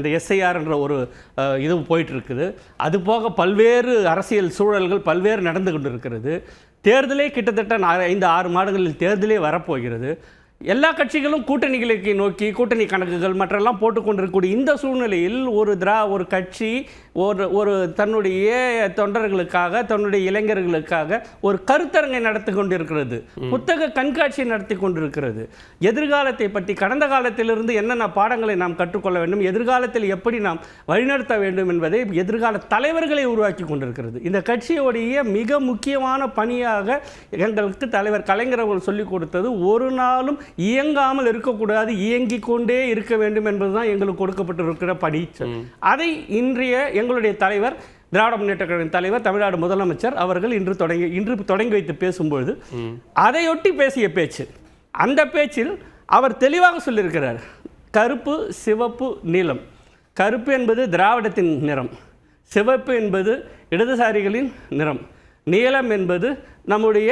இந்த எஸ்ஐஆர்ன்ற ஒரு இது போயிட்டு இருக்குது. அது போக பல்வேறு அரசியல் சூழல்கள் பல்வேறு நடந்து கொண்டு இருக்கிறது. தேர்தலே கிட்டத்தட்ட 5-6 மாதங்களில் தேர்தலே வரப்போகிறது. எல்லா கட்சிகளும் கூட்டணிகளுக்கு நோக்கி கூட்டணி கணக்குகள் மற்றெல்லாம் போட்டுக்கொண்டிருக்கக்கூடிய இந்த சூழ்நிலையில் ஒரு கட்சி ஒரு தன்னுடைய தொண்டர்களுக்காக தன்னுடைய இளைஞர்களுக்காக ஒரு கருத்தரங்கை நடத்தி கொண்டிருக்கிறது, புத்தக கண்காட்சியை நடத்தி கொண்டிருக்கிறது. எதிர்காலத்தை பற்றி கடந்த காலத்திலிருந்து என்னென்ன பாடங்களை நாம் கற்றுக்கொள்ள வேண்டும், எதிர்காலத்தில் எப்படி நாம் வழிநடத்த வேண்டும் என்பதை எதிர்கால தலைவர்களை உருவாக்கி கொண்டிருக்கிறது. இந்த கட்சியோடைய மிக முக்கியமான பணியாக எங்களுக்கு தலைவர் கலைஞர் அவர்கள் சொல்லிக் கொடுத்தது, ஒரு நாளும் இயங்காமல் இருக்கக்கூடாது, இயங்கிக் கொண்டே இருக்க வேண்டும் என்பதுதான் எங்களுக்கு கொடுக்கப்பட்டிருக்கிற பணி. அதை இன்றைய எங்களுடைய தலைவர் திராவிட முன்னேற்ற கழகத்தின் தலைவர் தமிழ்நாடு முதலமைச்சர் அவர்கள் இன்று தொடங்கி வைத்து பேசும்பொழுது அதையொட்டி பேசிய பேச்சு. அந்த பேச்சில் அவர் தெளிவாக சொல்லியிருக்கிறார், கருப்பு சிவப்பு நீலம். கருப்பு என்பது திராவிடத்தின் நிறம், சிவப்பு என்பது இடதுசாரிகளின் நிறம், நீலம் என்பது நம்முடைய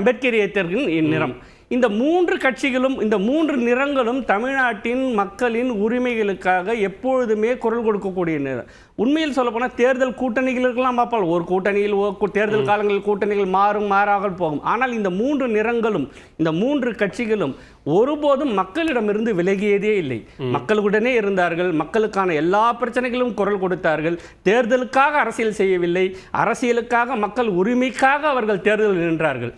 அம்பேத்கரியத்தின் நிறம். இந்த 3 கட்சிகளும் இந்த 3 நிறங்களும் தமிழ்நாட்டின் மக்களின் உரிமைகளுக்காக எப்பொழுதுமே குரல் கொடுக்கக்கூடிய நிறம். உண்மையில் சொல்லப்போனால் தேர்தல் கூட்டணிகளுக்கெல்லாம் பார்ப்பால், ஒரு கூட்டணியில் தேர்தல் காலங்களில் கூட்டணிகள் மாறாமல் போகும். ஆனால் இந்த 3 நிறங்களும் இந்த 3 கட்சிகளும் ஒருபோதும் மக்களிடமிருந்து விலகியதே இல்லை. மக்களுடனே இருந்தார்கள், மக்களுக்கான எல்லா பிரச்சனைகளும் குரல் கொடுத்தார்கள். தேர்தலுக்காக அரசியல் செய்யவில்லை, அரசியலுக்காக மக்கள் உரிமைக்காக அவர்கள் தேர்தலில் நின்றார்கள்.